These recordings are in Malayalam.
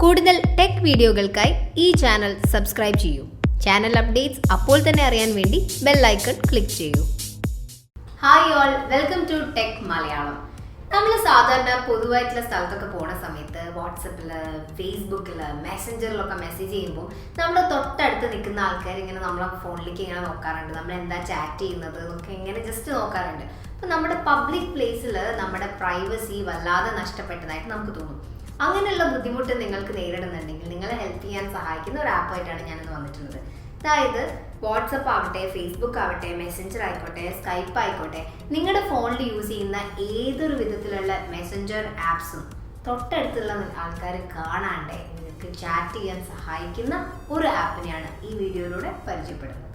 കൂടുതൽ ടെക് വീഡിയോകൾക്കായി ഈ ചാനൽ സബ്സ്ക്രൈബ് ചെയ്യൂ. ചാനൽ അപ്ഡേറ്റ്സ് അപ്പോൾ തന്നെ അറിയാൻ വേണ്ടി ബെൽ ഐക്കൺ ക്ലിക്ക് ചെയ്യൂ. Hi all, welcome to tech Malayalam. നമ്മൾ സാധാരണ പൊതുവായിട്ടുള്ള സ്ഥലത്തൊക്കെ പോണ സമയത്ത് വാട്സപ്പിൽ, ഫേസ്ബുക്കിൽ, മെസ്സഞ്ചറിലൊക്കെ മെസ്സേജ് ചെയ്യുമ്പോൾ നമ്മൾ തൊട്ടടുത്ത് നിൽക്കുന്ന ആൾക്കാർ ഇങ്ങനെ നമ്മളെ ഫോണിലേക്ക് ഇങ്ങനെ നോക്കാറുണ്ട്. നമ്മൾ എന്താ ചാറ്റ് ചെയ്യുന്നത് എന്നൊക്കെ ഇങ്ങനെ ജസ്റ്റ് നോക്കാറുണ്ട്. അപ്പോൾ നമ്മുടെ പബ്ലിക് പ്ലേസിൽ നമ്മുടെ പ്രൈവസി വല്ലാതെ നഷ്ടപ്പെട്ടതായിട്ട് നമുക്ക് തോന്നും. അങ്ങനെയുള്ള ബുദ്ധിമുട്ട് നിങ്ങൾക്ക് നേരിടുന്നുണ്ടെങ്കിൽ നിങ്ങളെ ഹെൽപ്പ് ചെയ്യാൻ സഹായിക്കുന്ന ഒരു ആപ്പായിട്ടാണ് ഞാനിന്ന് വന്നിട്ടുള്ളത്. അതായത് വാട്സപ്പ് ആവട്ടെ, ഫേസ്ബുക്ക് ആവട്ടെ, മെസ്സഞ്ചർ ആയിക്കോട്ടെ, സ്കൈപ്പ് ആയിക്കോട്ടെ, നിങ്ങളുടെ ഫോണിൽ യൂസ് ചെയ്യുന്ന ഏതൊരു വിധത്തിലുള്ള മെസ്സഞ്ചർ ആപ്സും തൊട്ടടുത്തുള്ള ആൾക്കാർ കാണാണ്ട് നിങ്ങൾക്ക് ചാറ്റ് ചെയ്യാൻ സഹായിക്കുന്ന ഒരു ആപ്പിനെയാണ് ഈ വീഡിയോയിലൂടെ പരിചയപ്പെടുന്നത്.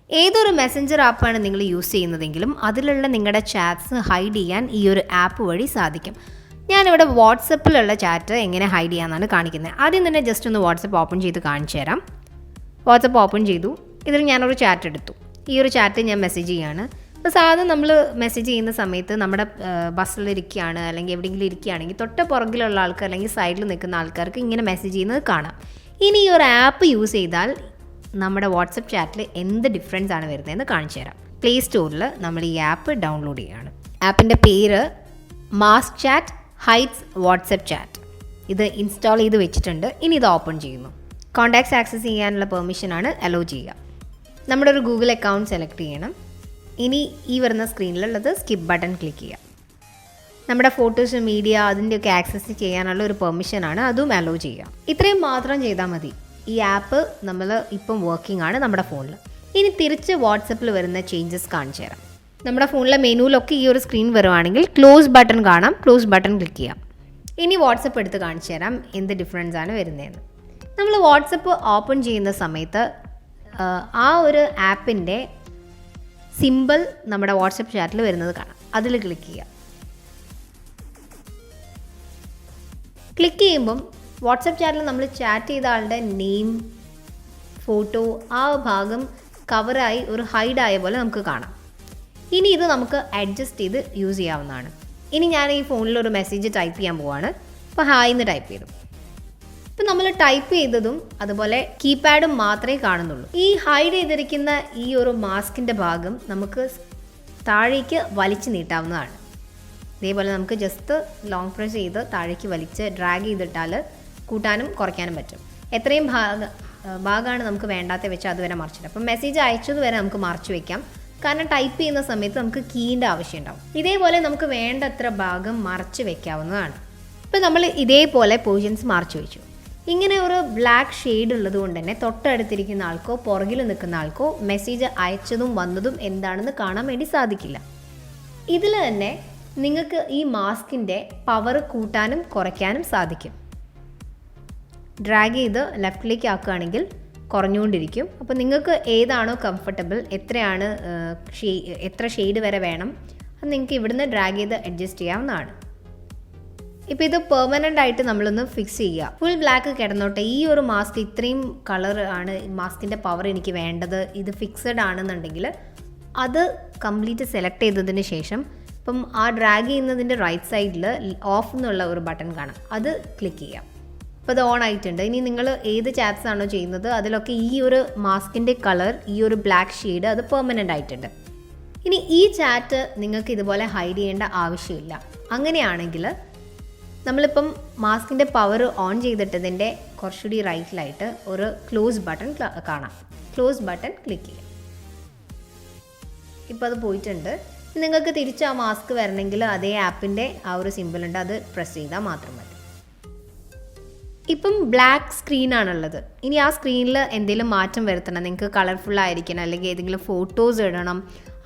ഏതൊരു മെസ്സഞ്ചർ ആപ്പാണ് നിങ്ങൾ യൂസ് ചെയ്യുന്നതെങ്കിലും അതിലുള്ള നിങ്ങളുടെ ചാറ്റ്സ് ഹൈഡ് ചെയ്യാൻ ഈ ഒരു ആപ്പ് വഴി സാധിക്കും. ഞാനിവിടെ വാട്സപ്പിലുള്ള ചാറ്റ് എങ്ങനെ ഹൈഡ് ചെയ്യാമെന്നാണ് കാണിക്കുന്നത്. ആദ്യം തന്നെ ജസ്റ്റ് ഒന്ന് വാട്സപ്പ് ഓപ്പൺ ചെയ്ത് കാണിച്ചു തരാം. വാട്സപ്പ് ഓപ്പൺ ചെയ്തു. ഇതിൽ ഞാനൊരു ചാറ്റ് എടുത്തു. ഈ ഒരു ചാറ്റ് ഞാൻ മെസ്സേജ് ചെയ്യുകയാണ്. അപ്പോൾ സാധാരണ നമ്മൾ മെസ്സേജ് ചെയ്യുന്ന സമയത്ത് നമ്മുടെ ബസ്സിലിരിക്കുകയാണ് അല്ലെങ്കിൽ എവിടെയെങ്കിലും ഇരിക്കുകയാണെങ്കിൽ തൊട്ട് പുറകിലുള്ള ആൾക്കാർ അല്ലെങ്കിൽ സൈഡിൽ നിൽക്കുന്ന ആൾക്കാർക്ക് ഇങ്ങനെ മെസ്സേജ് ചെയ്യുന്നത് കാണാം. ഇനി ഈ ഒരു ആപ്പ് യൂസ് ചെയ്താൽ നമ്മുടെ വാട്സപ്പ് ചാറ്റിൽ എന്ത് ഡിഫറൻസ് ആണ് വരുന്നതെന്ന് കാണിച്ചു തരാം. പ്ലേ സ്റ്റോറിൽ നമ്മൾ ഈ ആപ്പ് ഡൗൺലോഡ് ചെയ്യുകയാണ്. ആപ്പിൻ്റെ പേര് mask chat hides WhatsApp chat. ഇത് ഇൻസ്റ്റാൾ ചെയ്ത് വെച്ചിട്ടുണ്ട്. ഇനി ഇത് ഓപ്പൺ ചെയ്യുന്നു. കോൺടാക്ട്സ് ആക്സസ് ചെയ്യാനുള്ള പെർമിഷനാണ് അലോ ചെയ്യുക. നമ്മുടെ ഒരു ഗൂഗിൾ അക്കൗണ്ട് സെലക്ട് ചെയ്യണം. ഇനി ഈ വരുന്ന സ്ക്രീനിലുള്ളത് സ്കിപ്പ് ബട്ടൺ ക്ലിക്ക് ചെയ്യുക. നമ്മുടെ ഫോട്ടോസ്, മീഡിയ അതിൻ്റെയൊക്കെ ആക്സസ് ചെയ്യാനുള്ള ഒരു പെർമിഷനാണ്, അതും അലോ ചെയ്യുക. ഇത്രയും മാത്രം ചെയ്താൽ മതി. ഈ ആപ്പ് നമ്മൾ ഇപ്പം വർക്കിംഗ് ആണ് നമ്മുടെ ഫോണിൽ. ഇനി തിരിച്ച് വാട്സപ്പിൽ വരുന്ന ചേഞ്ചസ് കാണിച്ചു തരാം. നമ്മുടെ ഫോണിലെ മെനുവിലൊക്കെ ഈ ഒരു സ്ക്രീൻ വരുവാണെങ്കിൽ ക്ലോസ് ബട്ടൺ കാണാം. ക്ലോസ് ബട്ടൺ ക്ലിക്ക് ചെയ്യാം. ഇനി വാട്സപ്പ് എടുത്ത് കാണിച്ചു തരാം എന്ത് ഡിഫറൻസ് ആണ് വരുന്നതെന്ന്. നമ്മൾ വാട്സപ്പ് ഓപ്പൺ ചെയ്യുന്ന സമയത്ത് ആ ഒരു ആപ്പിൻ്റെ സിമ്പിൾ നമ്മുടെ വാട്സപ്പ് ചാറ്റിൽ വരുന്നത് കാണാം. അതിൽ ക്ലിക്ക് ചെയ്യുക. ക്ലിക്ക് ചെയ്യുമ്പം വാട്സപ്പ് ചാറ്റിൽ നമ്മൾ ചാറ്റ് ചെയ്ത ആളുടെ നെയിം, ഫോട്ടോ, ആ ഭാഗം കവറായി ഒരു ഹൈഡായ പോലെ നമുക്ക് കാണാം. ഇനി ഇത് നമുക്ക് അഡ്ജസ്റ്റ് ചെയ്ത് യൂസ് ചെയ്യാവുന്നതാണ്. ഇനി ഞാൻ ഈ ഫോണിൽ ഒരു മെസ്സേജ് ടൈപ്പ് ചെയ്യാൻ പോവാണ്. അപ്പോൾ ഹായ് എന്ന് ടൈപ്പ് ചെയ്തു. ഇപ്പം നമ്മൾ ടൈപ്പ് ചെയ്തതും അതുപോലെ കീപാഡും മാത്രമേ കാണുന്നുള്ളൂ. ഈ ഹൈഡ് ചെയ്തിരിക്കുന്ന ഈ ഒരു മാസ്കിൻ്റെ ഭാഗം നമുക്ക് താഴേക്ക് വലിച്ചു നീട്ടാവുന്നതാണ്. ഇതേപോലെ നമുക്ക് ജസ്റ്റ് ലോങ് പ്രസ് ചെയ്ത് താഴേക്ക് വലിച്ച് ഡ്രാഗ് ചെയ്തിട്ടാൽ കൂട്ടാനും കുറയ്ക്കാനും പറ്റും. എത്രയും ഭാഗമാണ് നമുക്ക് വേണ്ടാത്ത വെച്ചാൽ അതുവരെ മറിച്ചിടാം. അപ്പം മെസ്സേജ് അയച്ചത് വരെ നമുക്ക് മറച്ചു വെക്കാം. കാരണം ടൈപ്പ് ചെയ്യുന്ന സമയത്ത് നമുക്ക് കീൻ്റെ ആവശ്യം ഉണ്ടാവും. ഇതേപോലെ നമുക്ക് വേണ്ടത്ര ഭാഗം മറച്ച് വെക്കാവുന്നതാണ്. ഇപ്പം നമ്മൾ ഇതേപോലെ പോർഷൻസ് മറച്ചു വെച്ചു. ഇങ്ങനെ ഒരു ബ്ലാക്ക് ഷെയ്ഡ് ഉള്ളത് കൊണ്ട് തന്നെ തൊട്ടടുത്തിരിക്കുന്ന ആൾക്കോ പുറകിൽ നിൽക്കുന്ന ആൾക്കോ മെസ്സേജ് അയച്ചതും വന്നതും എന്താണെന്ന് കാണാൻ വേണ്ടി സാധിക്കില്ല. ഇതിൽ തന്നെ നിങ്ങൾക്ക് ഈ മാസ്കിൻ്റെ പവർ കൂട്ടാനും കുറയ്ക്കാനും സാധിക്കും. ഡ്രാഗ് ചെയ്ത് ലെഫ്റ്റിലേക്ക് ആക്കുകയാണെങ്കിൽ കുറഞ്ഞുകൊണ്ടിരിക്കും. അപ്പോൾ നിങ്ങൾക്ക് ഏതാണോ കംഫർട്ടബിൾ, എത്ര ഷെയ്ഡ് വരെ വേണം, അത് നിങ്ങൾക്ക് ഇവിടുന്ന് ഡ്രാഗ് ചെയ്ത് അഡ്ജസ്റ്റ് ചെയ്യാവുന്നതാണ്. ഇപ്പോൾ ഇത് പെർമനൻ്റ് ആയിട്ട് നമ്മളൊന്ന് ഫിക്സ് ചെയ്യുക. ഫുൾ ബ്ലാക്ക് കിടന്നോട്ടെ, ഈ ഒരു മാസ്ക് ഇത്രയും കളർ ആണ് മാസ്കിൻ്റെ പവർ എനിക്ക് വേണ്ടത്, ഇത് ഫിക്സഡ് ആണെന്നുണ്ടെങ്കിൽ അത് കംപ്ലീറ്റ് സെലക്ട് ചെയ്തതിന് ശേഷം ഇപ്പം ആ ഡ്രാഗ് ചെയ്യുന്നതിൻ്റെ റൈറ്റ് സൈഡിൽ ഓഫ് എന്നുള്ള ഒരു ബട്ടൺ കാണാം. അത് ക്ലിക്ക് ചെയ്യാം. അപ്പോൾ അത് ഓൺ ആയിട്ടുണ്ട്. ഇനി നിങ്ങൾ ഏത് ചാറ്റ്സ് ആണോ ചെയ്യുന്നത് അതിലൊക്കെ ഈ ഒരു മാസ്കിൻ്റെ കളർ, ഈ ഒരു ബ്ലാക്ക് ഷെയ്ഡ്, അത് പെർമനൻ്റ് ആയിട്ടുണ്ട്. ഇനി ഈ ചാറ്റ് നിങ്ങൾക്ക് ഇതുപോലെ ഹൈഡ് ചെയ്യേണ്ട ആവശ്യമില്ല. അങ്ങനെയാണെങ്കിൽ നമ്മളിപ്പം മാസ്കിൻ്റെ പവർ ഓൺ ചെയ്തിട്ടതിൻ്റെ കുറച്ചുകൂടി റൈറ്റിലായിട്ട് ഒരു ക്ലോസ് ബട്ടൺ കാണാം. ക്ലോസ് ബട്ടൺ ക്ലിക്ക് ചെയ്യാം. ഇപ്പോൾ അത് പോയിട്ടുണ്ട്. നിങ്ങൾക്ക് തിരിച്ച് ആ മാസ്ക് വരണമെങ്കിൽ അതേ ആപ്പിൻ്റെ ആ ഒരു സിമ്പിൾ ഉണ്ട്, അത് പ്രസ് ചെയ്താൽ മാത്രം മതി. ഇപ്പം ബ്ലാക്ക് സ്ക്രീനാണുള്ളത്. ഇനി ആ സ്ക്രീനിൽ എന്തെങ്കിലും മാറ്റം വരുത്തണം, നിങ്ങൾക്ക് കളർഫുൾ ആയിരിക്കണം, അല്ലെങ്കിൽ ഏതെങ്കിലും ഫോട്ടോസ് ഇടണം,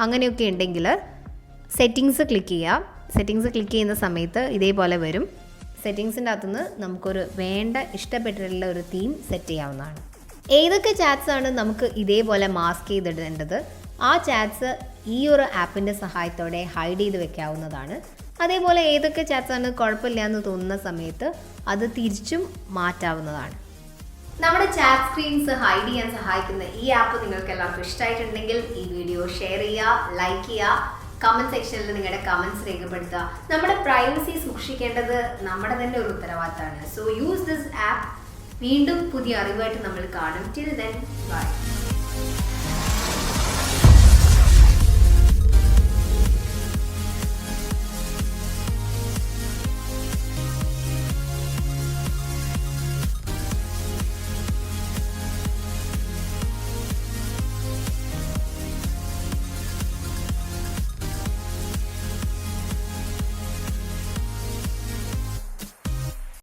അങ്ങനെയൊക്കെ ഉണ്ടെങ്കിൽ സെറ്റിങ്സ് ക്ലിക്ക് ചെയ്യുക. സെറ്റിങ്സ് ക്ലിക്ക് ചെയ്യുന്ന സമയത്ത് ഇതേപോലെ വരും. സെറ്റിങ്സിൻ്റെ അകത്തുനിന്ന് നമുക്കൊരു ഇഷ്ടപ്പെട്ടിട്ടുള്ള ഒരു തീം സെറ്റ് ചെയ്യാവുന്നതാണ്. ഏതൊക്കെ ചാറ്റ്സ് ആണ് നമുക്ക് ഇതേപോലെ മാസ്ക് ചെയ്തിടേണ്ടത്, ആ ചാറ്റ്സ് ഈ ഒരു ആപ്പിൻ്റെ സഹായത്തോടെ ഹൈഡ് ചെയ്ത് വെക്കാവുന്നതാണ്. അതേപോലെ ഏതൊക്കെ ചാറ്റ്സാണ് കുഴപ്പമില്ല എന്ന് തോന്നുന്ന സമയത്ത് അത് തിരിച്ചും മാറ്റാവുന്നതാണ്. നമ്മുടെ ചാറ്റ് സ്ക്രീൻസ് ഹൈഡ് ചെയ്യാൻ സഹായിക്കുന്ന ഈ ആപ്പ് നിങ്ങൾക്ക് എല്ലാവർക്കും ഇഷ്ടമായിട്ടുണ്ടെങ്കിൽ ഈ വീഡിയോ ഷെയർ ചെയ്യുക, ലൈക്ക് ചെയ്യുക, കമൻറ്റ് സെക്ഷനിൽ നിങ്ങളുടെ കമൻറ്റ്സ് രേഖപ്പെടുത്തുക. നമ്മുടെ പ്രൈവസി സൂക്ഷിക്കേണ്ടത് നമ്മുടെ തന്നെ ഒരു ഉത്തരവാദിത്തമാണ്. So use this app. വീണ്ടും പുതിയ അറിവായിട്ട് നമ്മൾ കാണും. Till then bye.